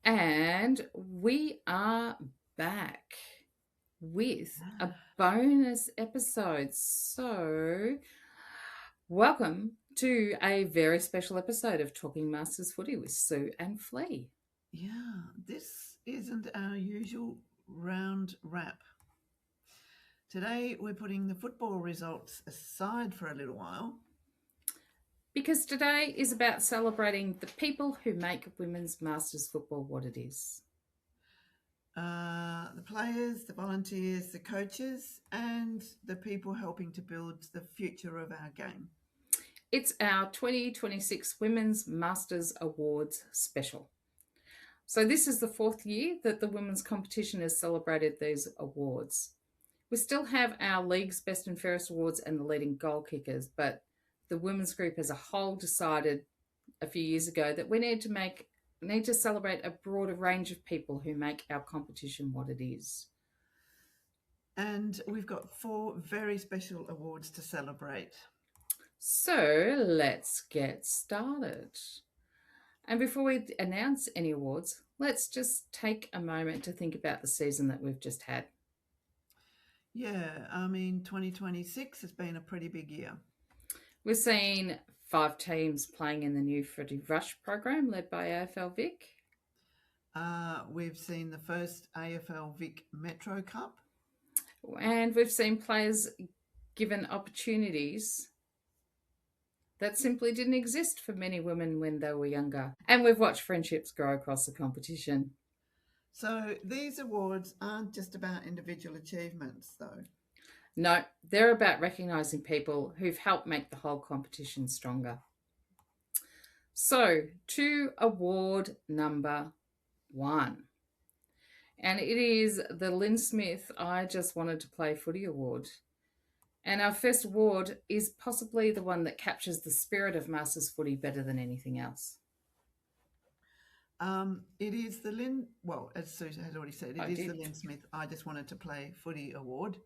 And we are back with a bonus episode. So, welcome to a very special episode of Talking Masters Footy with Sue and Flea. Yeah, this isn't our usual round wrap. Today we're putting the football results aside for a little while. Because today is about celebrating the people who make women's Masters football what it is. The players, the volunteers, the coaches, and the people helping to build the future of our game. It's our 2026 Women's Masters Awards special. So this is the fourth year that the women's competition has celebrated these awards. We still have our league's best and fairest awards and the leading goal kickers, but the women's group as a whole decided a few years ago that we need to celebrate a broader range of people who make our competition what it is. And we've got 4 very special awards to celebrate. So let's get started. And before we announce any awards, let's just take a moment to think about the season that we've just had. Yeah, 2026 has been a pretty big year. We've seen 5 teams playing in the new Footy Rush program led by AFL Vic. We've seen the first AFL Vic Metro Cup. And we've seen players given opportunities that simply didn't exist for many women when they were younger. And we've watched friendships grow across the competition. So these awards aren't just about individual achievements, though. No, they're about recognising people who've helped make the whole competition stronger. So, to award number 1. And it is the Lynn Smith I Just Wanted to Play Footy Award. And our first award is possibly the one that captures the spirit of Masters Footy better than anything else. It is the Lynn, well, as Sue has already said, it is the Lynn Smith I Just Wanted to Play Footy Award.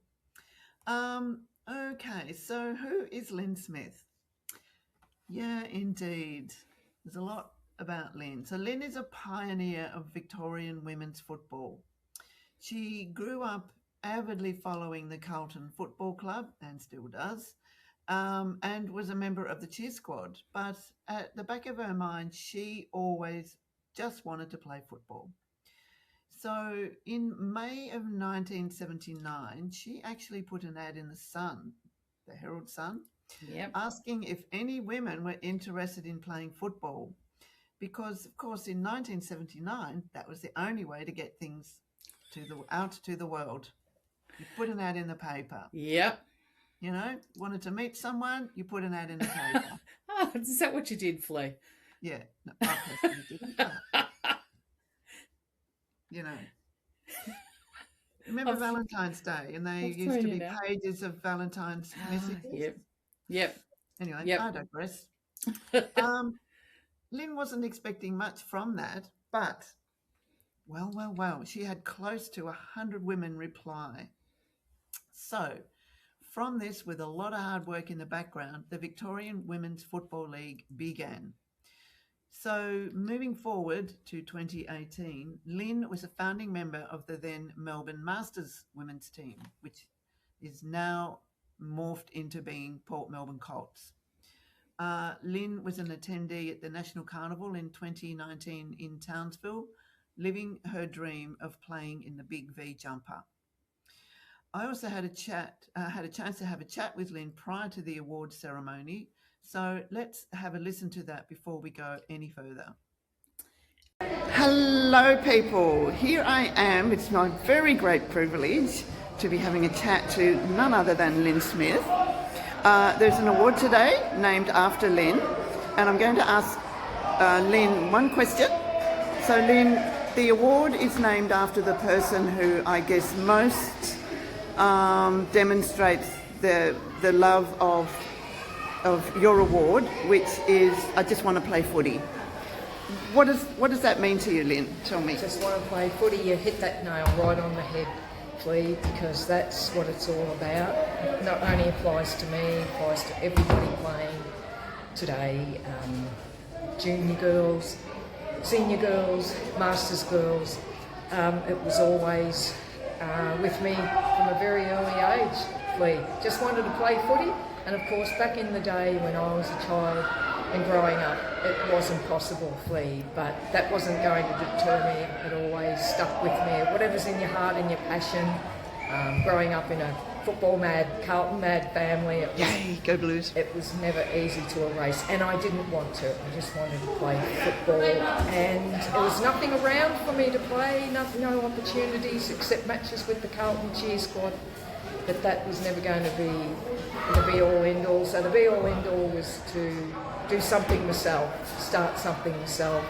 Okay, so who is Lynn Smith? Yeah, indeed. There's a lot about Lynn. So Lynn is a pioneer of Victorian women's football. She grew up avidly following the Carlton Football Club, and still does, and was a member of the cheer squad. But at the back of her mind, she always just wanted to play football. So in May of 1979, she actually put an ad in the Sun, the Herald Sun, asking if any women were interested in playing football. Because, of course, in 1979, that was the only way to get things out to the world. You put an ad in the paper. Yep. You know, wanted to meet someone, you put an ad in the paper. Oh, is that what you did, Flea? Yeah. No, I personally didn't. But, you know. Remember Valentine's Day? And they used to be pages of Valentine's messages? Yep. Anyway, I digress. Lynn wasn't expecting much from that, but, well, she had close to 100 women reply. So, from this, with a lot of hard work in the background, the Victorian Women's Football League began. So, moving forward to 2018, Lynn was a founding member of the then Melbourne Masters women's team, which is now morphed into being Port Melbourne Colts. Lynn was an attendee at the National Carnival in 2019 in Townsville, living her dream of playing in the Big V jumper. I also had a chance to have a chat with Lynn prior to the award ceremony. So let's have a listen to that before we go any further. Hello, people. Here I am. It's my very great privilege to be having a chat to none other than Lynn Smith. There's an award today named after Lynn, and I'm going to ask Lynn one question. So, Lynn, the award is named after the person who I guess most demonstrates the love of your award, which is I Just Want to Play Footy. What does that mean to you, Lynn? Tell me. Just want to play footy. You hit that nail right on the head, Flea, because that's what it's all about. It not only applies to me, it applies to everybody playing today, junior girls, senior girls, masters girls. It was always with me from a very early age, Flea. Just wanted to play footy, and of course back in the day when I was a child and growing up, it wasn't possible, Flea, but that wasn't going to deter me. It always stuck with me. Whatever's in your heart and your passion, growing up in a football mad, Carlton mad family, Yay, go Blues. it was never easy to erase, and I didn't want to. I just wanted to play football, and there was nothing around for me to play, no opportunities except matches with the Carlton cheer squad. But that was never going to be the be-all end-all. So the be-all end-all was to do something myself, start something myself.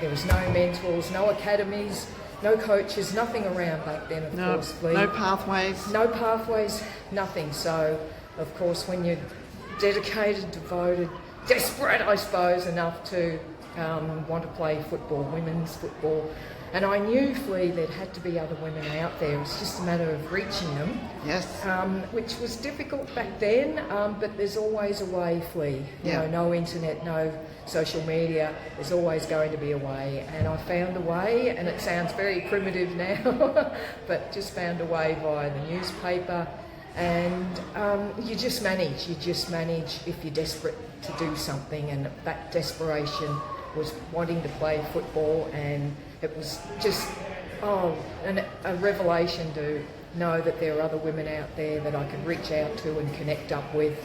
There was no mentors, no academies, no coaches, nothing around back then, of course. No pathways. No pathways, nothing. So, of course, when you're dedicated, devoted, desperate, I suppose, enough to want to play football, women's football. And I knew, Flea, there had to be other women out there. It was just a matter of reaching them. Yes. Which was difficult back then, but there's always a way, Flea. You know, no internet, no social media. There's always going to be a way. And I found a way, and it sounds very primitive now, but just found a way via the newspaper. And you just manage if you're desperate to do something. And that desperation was wanting to play football, and it was just a revelation to know that there are other women out there that I could reach out to and connect up with.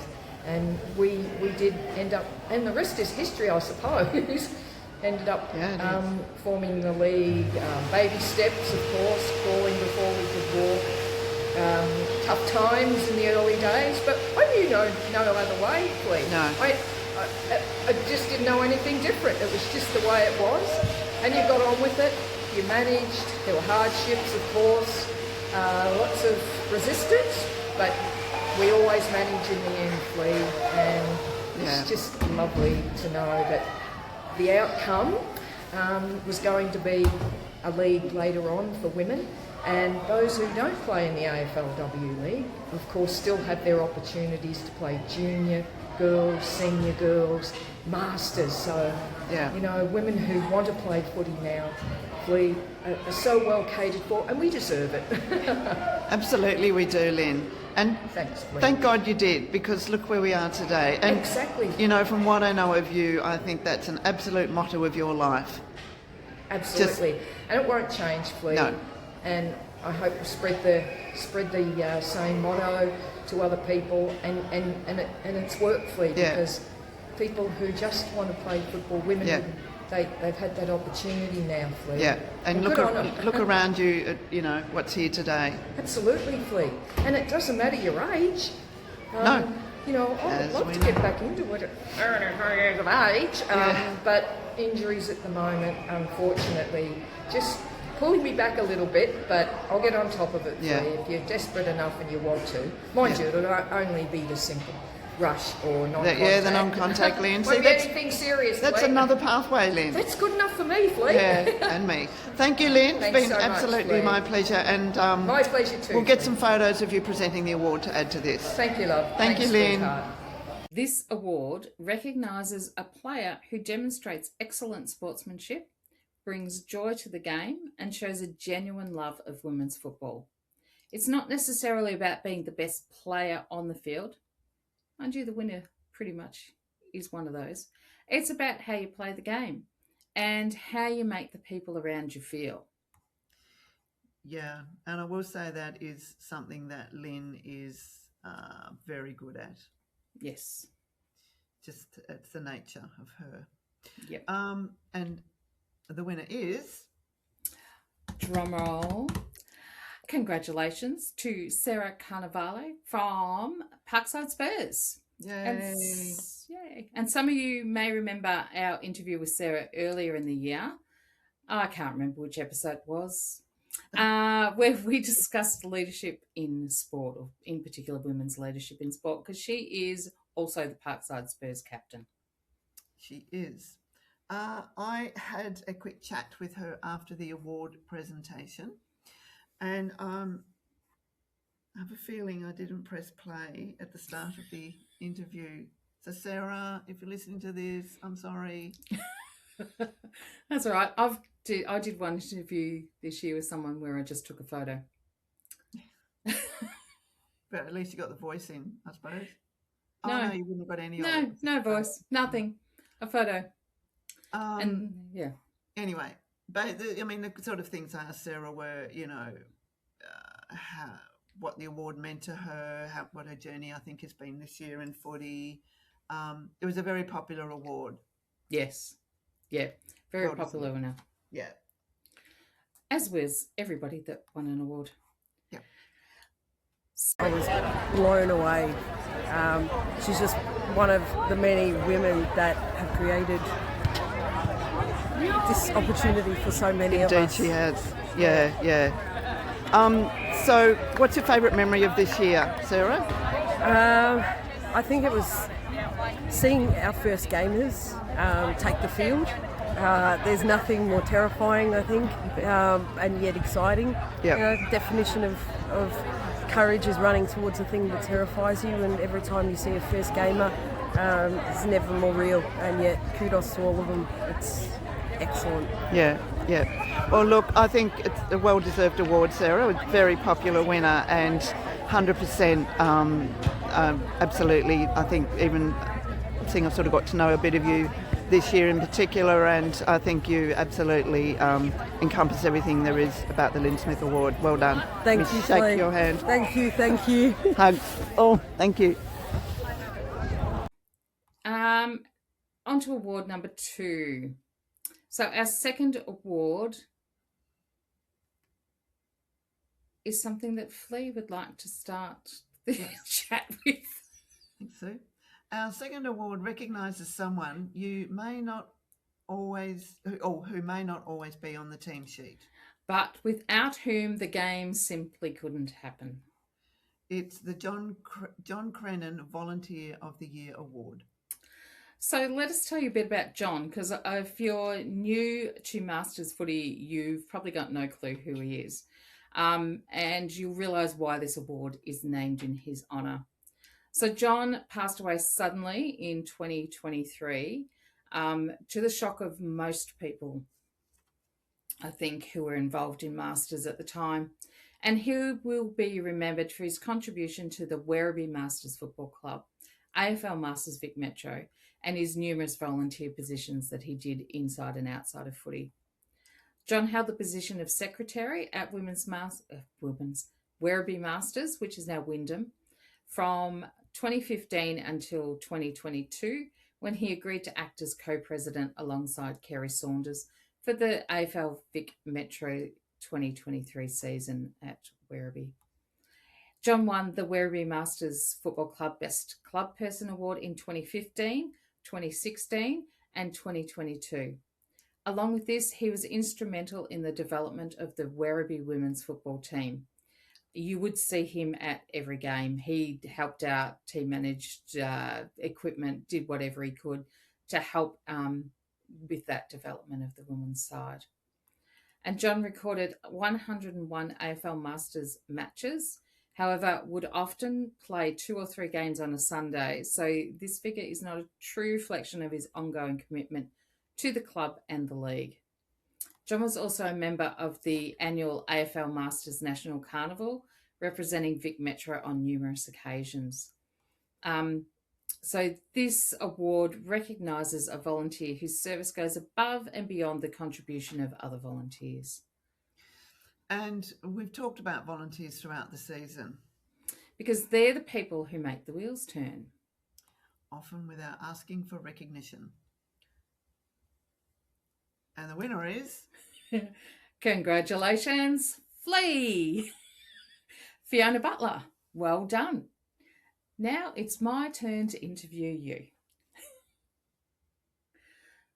And we did end up, and the rest is history, I suppose. Ended up forming the league, baby steps, of course, crawling before we could walk. Tough times in the early days, but I knew no other way, Flea. No. I just didn't know anything different. It was just the way it was, and you got on with it. You managed. There were hardships, of course, lots of resistance, but we always managed in the end, Flea. And it's just lovely to know that the outcome was going to be a league later on for women. And those who don't play in the AFLW League, of course, still have their opportunities to play junior girls, senior girls, masters. So, you know, women who want to play footy now, Flea, are so well catered for, and we deserve it. Absolutely we do, Lynn. And thanks, Flea. Thank God you did, because look where we are today. And, exactly. You know, from what I know of you, I think that's an absolute motto of your life. Absolutely. And it won't change, Flea. No. And I hope to spread the same motto to other people, and it's worked, Flea, because people who just want to play football, women, they've had that opportunity now, Flea. Yeah, and look around you at, you know, what's here today. Absolutely, Flea. And it doesn't matter your age. No. You know, I would love to get back into it at years of age, but injuries at the moment, unfortunately, just pulling me back a little bit, but I'll get on top of it, Flea, if you're desperate enough and you want to. Mind you, it'll only be the simple rush or non-contact. The non-contact, Lynn. Won't be anything serious, That's Flea. another pathway, Lynn. That's good enough for me, Flea. Yeah, and me. Thank you, Lynn. Thanks it's been so much, absolutely Flea. my pleasure. And my pleasure too. We'll get some photos of you presenting the award to add to this. Thank you, love. Thank you, Lynn. Sweetheart. This award recognises a player who demonstrates excellent sportsmanship, brings joy to the game, and shows a genuine love of women's football. It's not necessarily about being the best player on the field. Mind you, the winner pretty much is one of those. It's about how you play the game and how you make the people around you feel. Yeah, and I will say that is something that Lynn is very good at. Yes. Just it's the nature of her. Yep. And the winner is... Drum roll. Congratulations to Sarah Carnevale from Parkside Spurs. Yay. Yay. And some of you may remember our interview with Sarah earlier in the year. I can't remember which episode it was, where we discussed leadership in sport, or in particular women's leadership in sport, because she is also the Parkside Spurs captain. She is. I had a quick chat with her after the award presentation, and I have a feeling I didn't press play at the start of the interview. So, Sarah, if you're listening to this, I'm sorry. That's all right. I did one interview this year with someone where I just took a photo. But at least you got the voice in, I suppose. No. Oh, no, you wouldn't have got any of No, it. no voice, nothing. A photo. And yeah. Anyway, but the sort of things I asked Sarah were, what the award meant to her, what her journey I think has been this year in footy. It was a very popular award. Yes. Yeah. Very popular winner. Yeah. As was everybody that won an award. Yeah. I was blown away. She's just one of the many women that have created this opportunity for so many of us. Indeed she has. Yeah. So what's your favourite memory of this year, Sarah? I think it was seeing our first gamers take the field. There's nothing more terrifying, I think, and yet exciting. Yep. Definition of courage is running towards the thing that terrifies you, and every time you see a first gamer, it's never more real, and yet kudos to all of them. It's excellent. Yeah. Well, look, I think it's a well-deserved award, Sarah. It's a very popular winner and 100% absolutely. I think even seeing I've sort of got to know a bit of you this year in particular, and I think you absolutely encompass everything there is about the Lynn Smith Award. Well done. Thank you, Shake Flea. your hand. Thank you. Hug. Oh, thank you. On to award number 2. So our second award is something that Flea would like to start the chat with. Thanks, Sue. Our second award recognises someone you may not always, or who may not always be on the team sheet, but without whom the game simply couldn't happen. It's the John Crennan Volunteer of the Year Award. So let us tell you a bit about John, because if you're new to Masters Footy, you've probably got no clue who he is. And you'll realise why this award is named in his honour. So John passed away suddenly in 2023, to the shock of most people, I think, who were involved in Masters at the time. And he will be remembered for his contribution to the Werribee Masters Football Club, AFL Masters Vic Metro, and his numerous volunteer positions that he did inside and outside of footy. John held the position of secretary at Werribee Masters, which is now Wyndham, from 2015 until 2022, when he agreed to act as co-president alongside Kerry Saunders for the AFL Vic Metro 2023 season at Werribee. John won the Werribee Masters Football Club Best Club Person Award in 2015, 2016 and 2022. Along with this, he was instrumental in the development of the Werribee women's football team. You would see him at every game. He helped out, team managed equipment, did whatever he could to help with that development of the women's side. And John recorded 101 AFL Masters matches, however, would often play 2 or 3 games on a Sunday. So this figure is not a true reflection of his ongoing commitment to the club and the league. John was also a member of the annual AFL Masters National Carnival, representing Vic Metro on numerous occasions. So this award recognises a volunteer whose service goes above and beyond the contribution of other volunteers. And we've talked about volunteers throughout the season. Because they're the people who make the wheels turn. Often without asking for recognition. And the winner is... Congratulations, Flea! Fiona Butler, well done. Now it's my turn to interview you.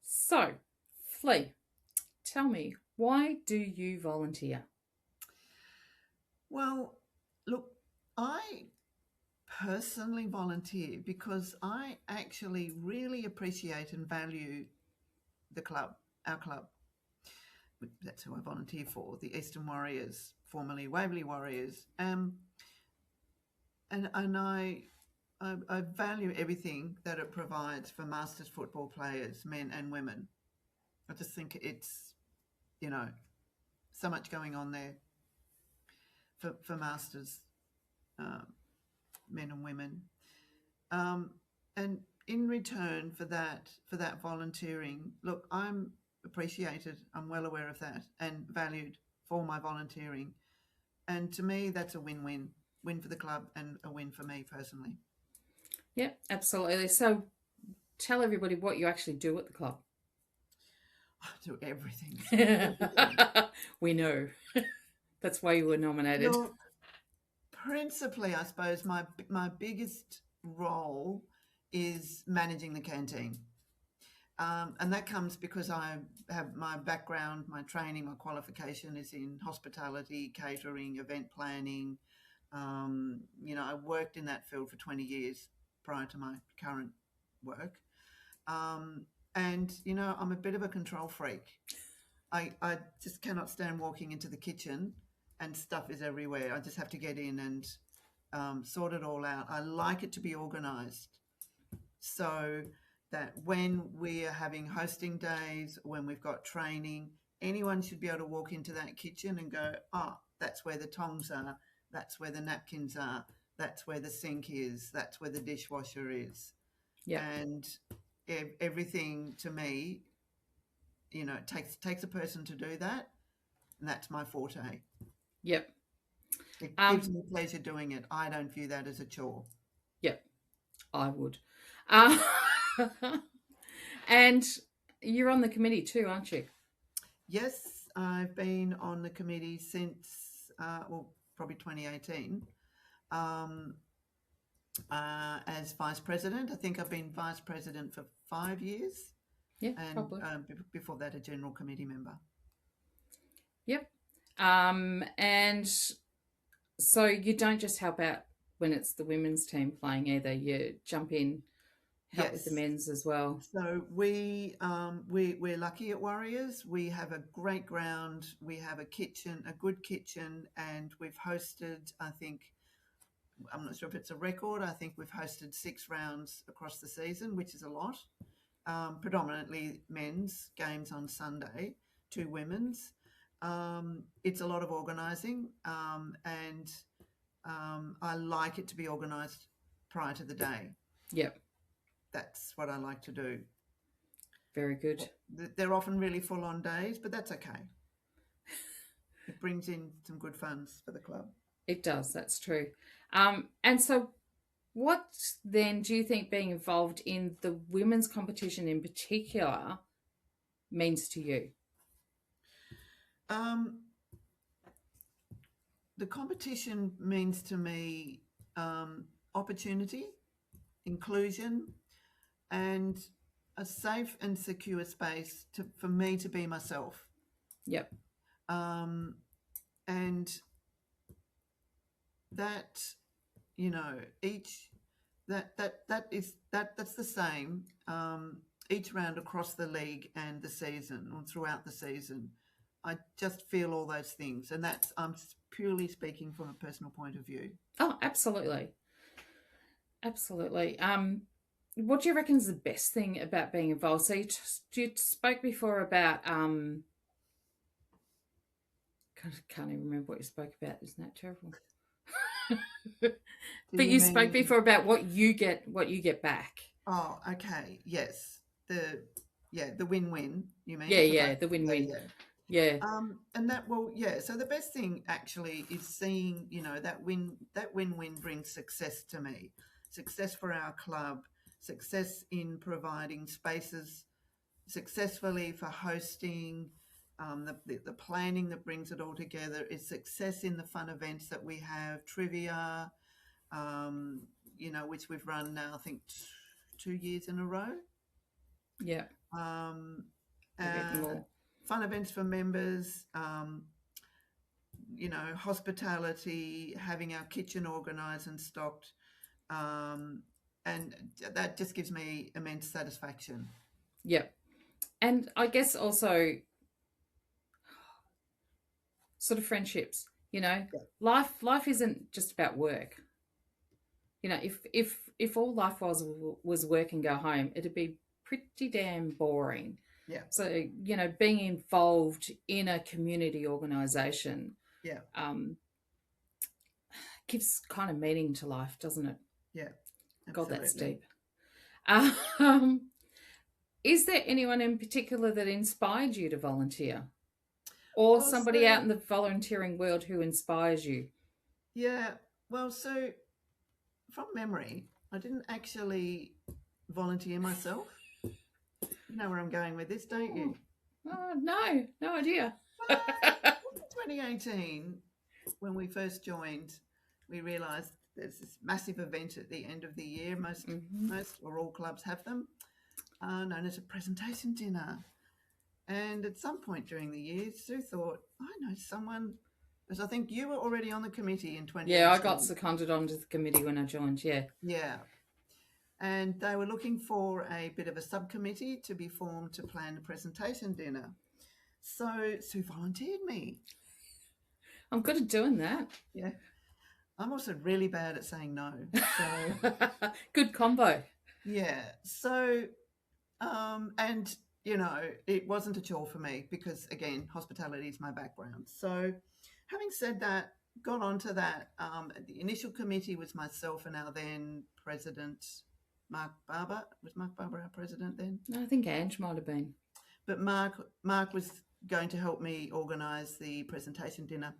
So, Flea, tell me, why do you volunteer? Well, look, I personally volunteer because I actually really appreciate and value the club, our club. That's who I volunteer for, the Eastern Warriors, formerly Waverley Warriors. And I value everything that it provides for Masters football players, men and women. I just think it's, so much going on there for Masters, men and women. And in return for that volunteering, look, I'm appreciated. I'm well aware of that and valued for my volunteering. And to me, that's a win-win. Win for the club and a win for me personally. Yeah, absolutely. So tell everybody what you actually do at the club. I do everything. We know. That's why you were nominated. Look, principally, I suppose my biggest role is managing the canteen. And that comes because I have my background, my training, my qualification is in hospitality, catering, event planning. I worked in that field for 20 years prior to my current work. And, I'm a bit of a control freak. I just cannot stand walking into the kitchen and stuff is everywhere. I just have to get in and sort it all out. I like it to be organised. So that when we are having hosting days, when we've got training, anyone should be able to walk into that kitchen and go, that's where the tongs are, that's where the napkins are, that's where the sink is, that's where the dishwasher is. Yeah. And everything to me, it takes a person to do that, and that's my forte. Yep. It gives me pleasure doing it. I don't view that as a chore. Yep, I would. And you're on the committee too, aren't you? Yes, I've been on the committee since, probably 2018. As vice president. I think I've been vice president for 5 years. Yeah, and probably. Before that, a general committee member. Yep. And so you don't just help out when it's the women's team playing either. You jump in, help with the men's as well. So we're lucky at Warriors. We have a great ground. We have a good kitchen, and we've hosted, I think, I'm not sure if it's a record. I think we've hosted 6 rounds across the season, which is a lot. Predominantly men's games on Sunday, 2 women's. It's a lot of organising, and I like it to be organised prior to the day. Yep. That's what I like to do. Very good. They're often really full-on days, but that's okay. It brings in some good funds for the club. It does, that's true. And so what then do you think being involved in the women's competition in particular means to you? The competition means to me opportunity, inclusion, and a safe and secure space for me to be myself. Yep. And that, that's the same each round across the league and the season, or throughout the season. I just feel all those things, and that's I'm purely speaking from a personal point of view. Oh, absolutely. Absolutely. What do you reckon is the best thing about being involved? So you spoke before about can't even remember what you spoke about. Isn't that terrible? But you spoke before about what you get back. Oh, okay. Yes. The win-win, you mean? Yeah, the win-win. Yeah. And that, so the best thing actually is seeing, that win-win brings success to me. Success for our club, success in providing spaces successfully for hosting, the planning that brings it all together, is success in the fun events that we have, trivia, which we've run now, I think 2 years in a row. Yeah. Fun events for members, hospitality, having our kitchen organised and stocked, and that just gives me immense satisfaction. Yeah. And I guess also sort of friendships, life isn't just about work. If all life was work and go home, it'd be pretty damn boring. Yeah. So, being involved in a community organisation Yeah. gives kind of meaning to life, doesn't it? Yeah. God, that's Absolutely. deep. Is there anyone in particular that inspired you to volunteer? Or Well, somebody so, out in the volunteering world who inspires you? yeah. Well, so from memory, I didn't actually volunteer myself. You know where I'm going with this, don't you? Oh, no idea. Well, in 2018, when we first joined, we realised there's this massive event at the end of the year. Most or all clubs have them, known as a presentation dinner. And at some point during the year, Sue thought, I know someone, because I think you were already on the committee in 2018. Yeah, I got seconded onto the committee when I joined, yeah. Yeah. And they were looking for a bit of a subcommittee to be formed to plan a presentation dinner. So Sue volunteered me. I'm good at doing that. Yeah. I'm also really bad at saying no. So good combo. Yeah. So, and, it wasn't a chore for me because, again, hospitality is my background. So having said that, got onto that. The initial committee was myself and our then president, Mark Barber. Was Mark Barber our president then? I think Ange might have been. But Mark was going to help me organise the presentation dinner.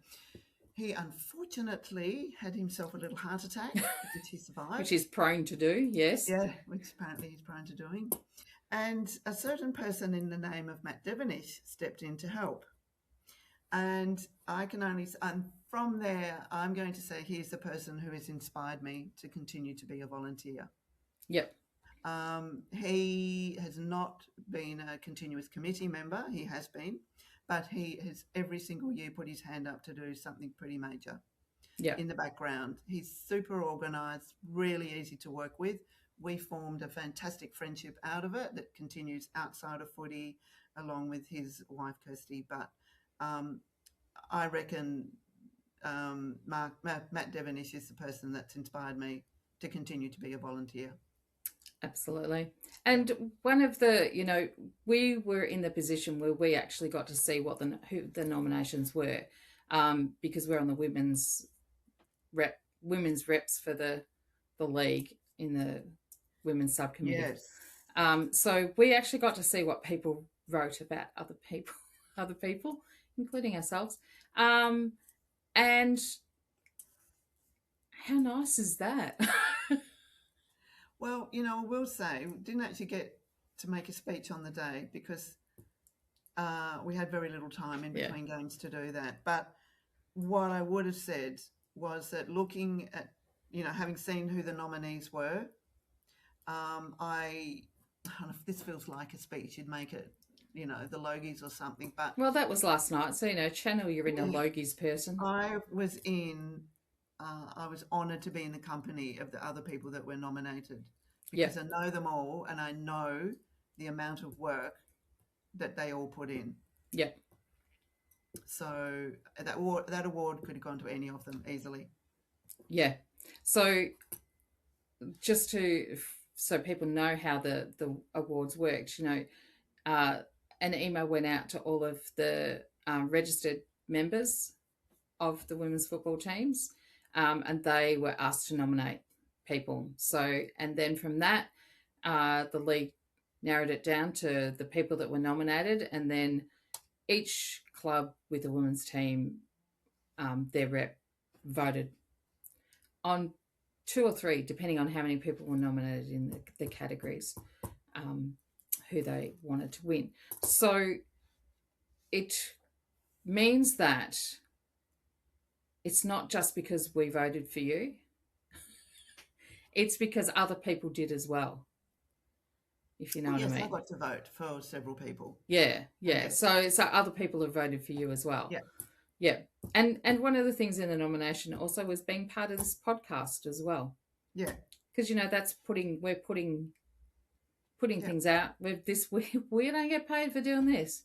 He unfortunately had himself a little heart attack, which he survived. Which he's prone to do, yes. Yeah, which apparently he's prone to doing. And a certain person in the name of Matt Devonish stepped in to help. And from there, I'm going to say he's the person who has inspired me to continue to be a volunteer. Yep. He has not been a continuous committee member. He has been. But he has every single year put his hand up to do something pretty major in the background. He's super organised, really easy to work with. We formed a fantastic friendship out of it that continues outside of footy along with his wife, Kirsty. But I reckon Matt Devonish is the person that's inspired me to continue to be a volunteer. Absolutely. And one of the, we were in the position where we actually got to see who the nominations were, because we're on the women's reps for the league in the women's subcommittee. Yes. So we actually got to see what people wrote about other people, including ourselves. And how nice is that? Well, I will say we didn't actually get to make a speech on the day because we had very little time in between games to do that. But what I would have said was that looking at, having seen who the nominees were, I don't know if this feels like a speech, you'd make it, the Logies or something. But well, that was last night. So, channel your inner Logies person. I was honoured to be in the company of the other people that were nominated because I know them all and I know the amount of work that they all put in. Yeah. So that award could have gone to any of them easily. Yeah. So just so people know how the awards worked, an email went out to all of the registered members of the women's football teams. And they were asked to nominate people. So, and then from that, the league narrowed it down to the people that were nominated, and then each club with a women's team, their rep voted on 2 or 3, depending on how many people were nominated in the categories, who they wanted to win. So it means that it's not just because we voted for you. It's because other people did as well, if you know what I mean. I got to vote for several people. Yeah. Okay. So other people have voted for you as well. Yeah. And one of the things in the nomination also was being part of this podcast as well. Yeah. Because, that's we're putting things out. We don't get paid for doing this.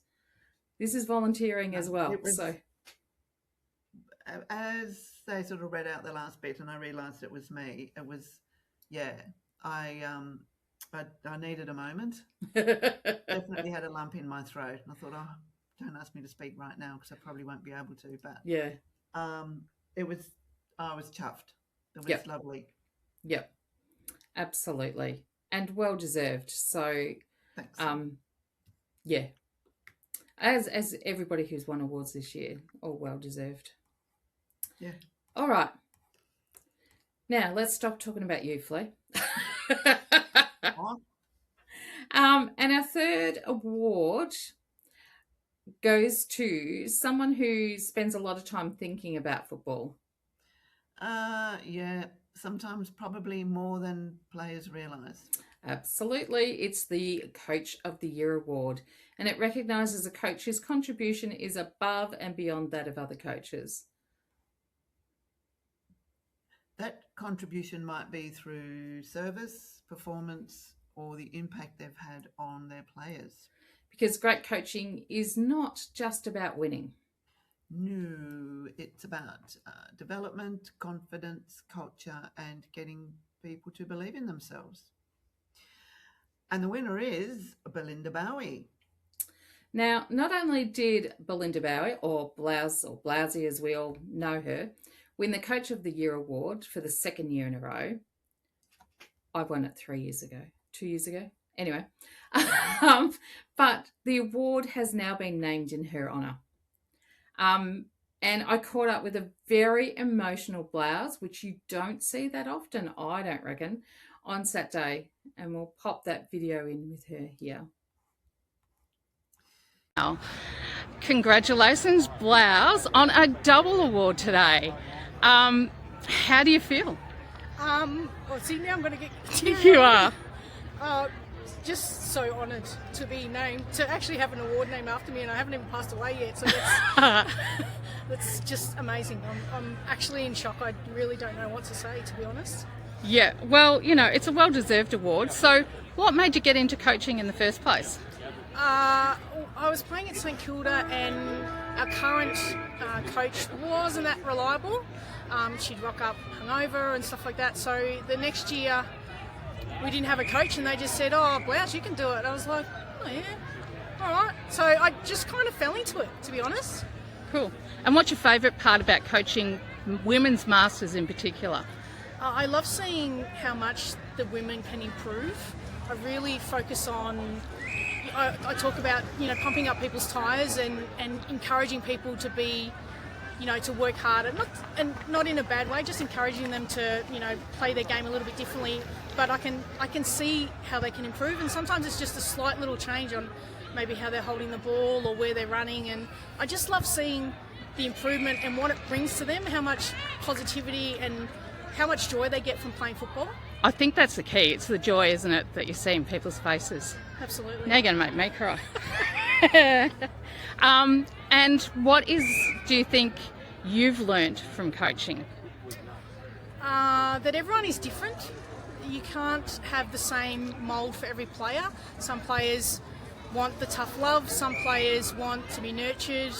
This is volunteering as well. So as they sort of read out the last bit and I realised it was me, it was, but I needed a moment. Definitely had a lump in my throat. And I thought, oh, don't ask me to speak right now because I probably won't be able to. But Yeah. I was chuffed. It was Yep. lovely. Yep. Absolutely. And well deserved. So, Thanks. yeah. As everybody who's won awards this year, all well deserved. Yeah. All right. Now let's stop talking about you, Flea. Oh, And our third award goes to someone who spends a lot of time thinking about football. yeah, sometimes probably more than players realise. Absolutely. It's the Coach of the Year award, and it recognises a coach whose contribution is above and beyond that of other coaches. That contribution might be through service, performance, or the impact they've had on their players. Because great coaching is not just about winning. No, it's about development, confidence, culture, and getting people to believe in themselves. And the winner is Belinda Bowie. Now, not only did Belinda Bowie, or Blouse, or Blousey as we all know her, win the Coach of the Year award for the second year in a row. I won it 2 years ago. Anyway, but the award has now been named in her honour. And I caught up with a very emotional Blouse, which you don't see that often, I don't reckon, on Saturday. And we'll pop that video in with her here. Now, congratulations, Blouse, on a double award today. How do you feel? Well, see, now I'm going to get... You are. Just so honoured to be named, to actually have an award named after me, and I haven't even passed away yet, so that's just amazing. I'm actually in shock. I really don't know what to say, to be honest. Yeah, well, you know, it's a well-deserved award. So what made you get into coaching in the first place? I was playing at St Kilda, and our current coach wasn't that reliable. She'd rock up hungover and stuff like that. So the next year we didn't have a coach, and they just said, oh, Blouse, you can do it. I was like, oh yeah, all right. So I just kind of fell into it, to be honest. Cool. And what's your favourite part about coaching women's masters in particular? I love seeing how much the women can improve. I really focus on, I talk about, you know, pumping up people's tyres and encouraging people to be, you know, to work hard, and not in a bad way, just encouraging them to, you know, play their game a little bit differently. But I can see how they can improve, and sometimes it's just a slight little change on maybe how they're holding the ball or where they're running, and I just love seeing the improvement and what it brings to them, how much positivity and how much joy they get from playing football. I think that's the key. It's the joy, isn't it, that you see in people's faces. Absolutely. Now you're going to make me cry. And what do you think you've learnt from coaching? That everyone is different. You can't have the same mould for every player. Some players want the tough love, some players want to be nurtured.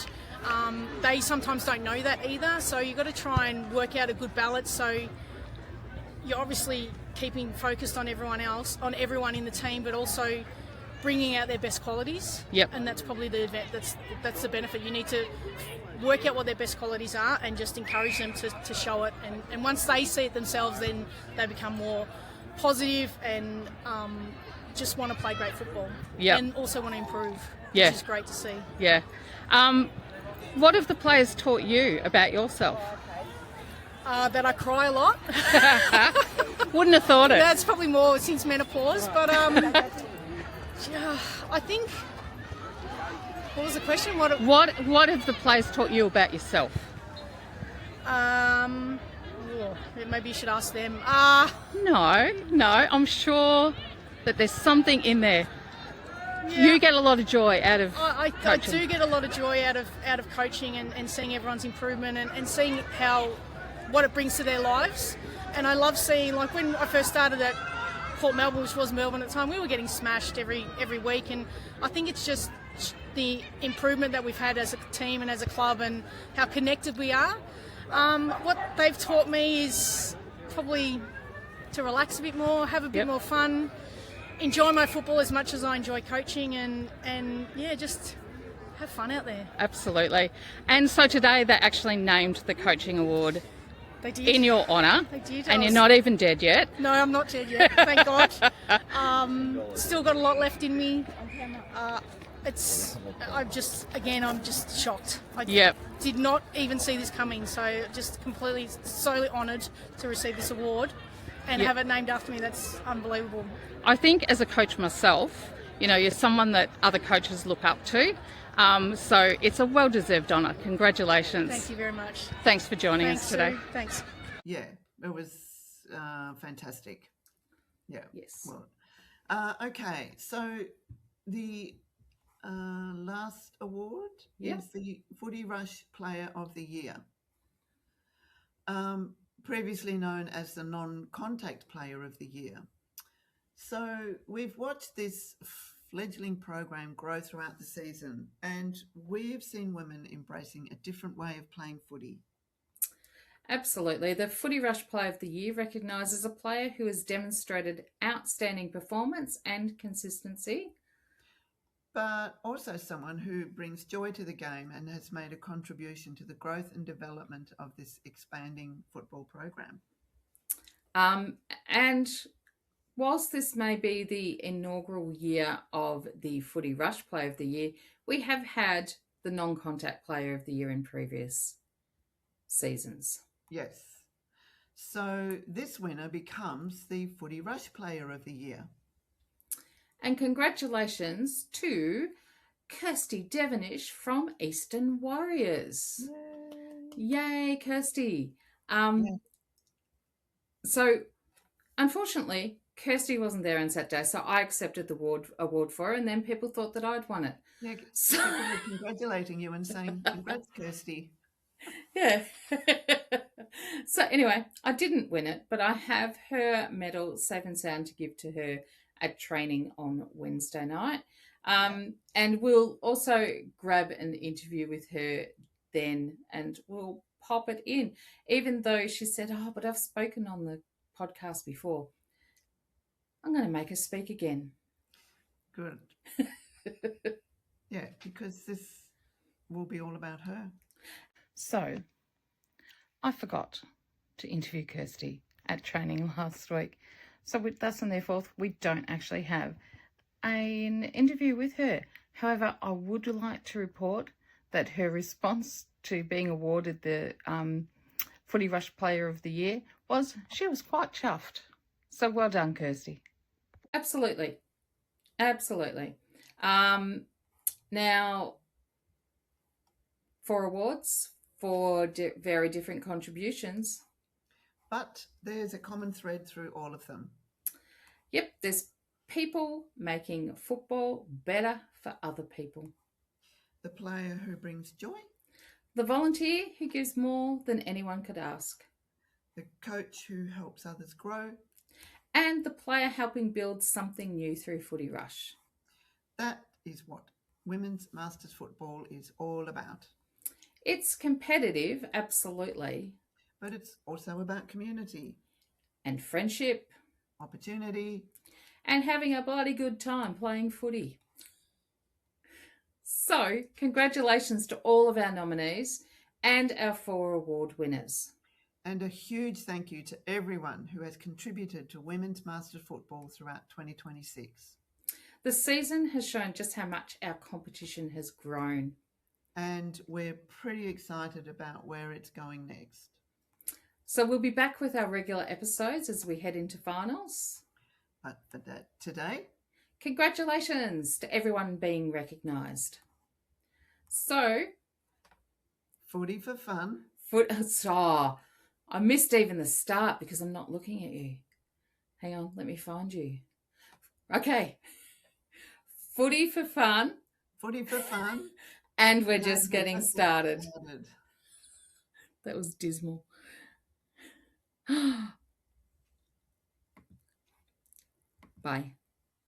They sometimes don't know that either, so you've got to try and work out a good balance, so you're obviously keeping focused on everyone else, on everyone in the team, but also bringing out their best qualities. Yep. And that's probably that's the benefit. You need to work out what their best qualities are and just encourage them to show it, and once they see it themselves, then they become more positive and just want to play great football. Yep. And also want to improve, Yeah. which is great to see. Yeah. What have the players taught you about yourself? That I cry a lot. Wouldn't have thought it. That's probably more since menopause, but yeah, I think. What was the question? What have the players taught you about yourself? Maybe you should ask them. No. I'm sure that there's something in there. Yeah. You get a lot of joy out of I coaching. do get a lot of joy out of coaching and seeing everyone's improvement and seeing what it brings to their lives. And I love seeing, like when I first started at Port Melbourne, which was Melbourne at the time, we were getting smashed every week, and I think it's just the improvement that we've had as a team and as a club and how connected we are. What they've taught me is probably to relax a bit more, have a bit more fun, enjoy my football as much as I enjoy coaching, and yeah, just have fun out there. Absolutely. And so today they actually named the coaching award They did. in your honour. They did. And you're not even dead yet. No, I'm not dead yet, thank God. Still got a lot left in me. I'm just shocked. I did not even see this coming, so just completely, solely honoured to receive this award and have it named after me. That's unbelievable. I think as a coach myself, you know, you're someone that other coaches look up to. So it's a well-deserved honour. Congratulations. Thank you very much. Thanks for joining us today. Sue. Thanks. Yeah, it was fantastic. Yeah. Yes. Well, okay, so the last award is the Footy Rush Player of the Year, previously known as the Non-Contact Player of the Year. So we've watched this fledgling program grow throughout the season, and we've seen women embracing a different way of playing footy. Absolutely. The Footy Rush Player of the Year recognises a player who has demonstrated outstanding performance and consistency, but also someone who brings joy to the game and has made a contribution to the growth and development of this expanding football program. And whilst this may be the inaugural year of the Footy Rush Player of the Year, we have had the Non-Contact Player of the Year in previous seasons. Yes. So this winner becomes the Footy Rush Player of the Year. And congratulations to Kirsty Devonish from Eastern Warriors. Yay, Kirsty. So, unfortunately, Kirsty wasn't there on Saturday, so I accepted the award for her, and then people thought that I'd won it. Yeah, so people were congratulating you and saying, congrats, Kirsty. Yeah. So anyway, I didn't win it, but I have her medal safe and sound to give to her at training on Wednesday night. And we'll also grab an interview with her then, and we'll pop it in, even though she said, but I've spoken on the podcast before. I'm going to make her speak again. Good. Yeah, because this will be all about her. So, I forgot to interview Kirsty at training last week. So thus and therefore, we don't actually have an interview with her. However, I would like to report that her response to being awarded the Footy Rush Player of the Year was she was quite chuffed. So well done, Kirsty. Absolutely. Absolutely. Now, 4 awards for very different contributions. But there's a common thread through all of them. Yep, there's people making football better for other people. The player who brings joy. The volunteer who gives more than anyone could ask. The coach who helps others grow. And the player helping build something new through Footy Rush. That is what women's Masters football is all about. It's competitive, absolutely. But it's also about community. And friendship. Opportunity. And having a bloody good time playing footy. So, congratulations to all of our nominees and our 4 award winners. And a huge thank you to everyone who has contributed to women's Masters football throughout 2026. The season has shown just how much our competition has grown. And we're pretty excited about where it's going next. So we'll be back with our regular episodes as we head into finals. But for that today, congratulations to everyone being recognised. So, footy for fun. I missed even the start because I'm not looking at you. Hang on, let me find you. Okay. Footy for fun. Footy for fun. And we're just getting started. That was dismal. Bye.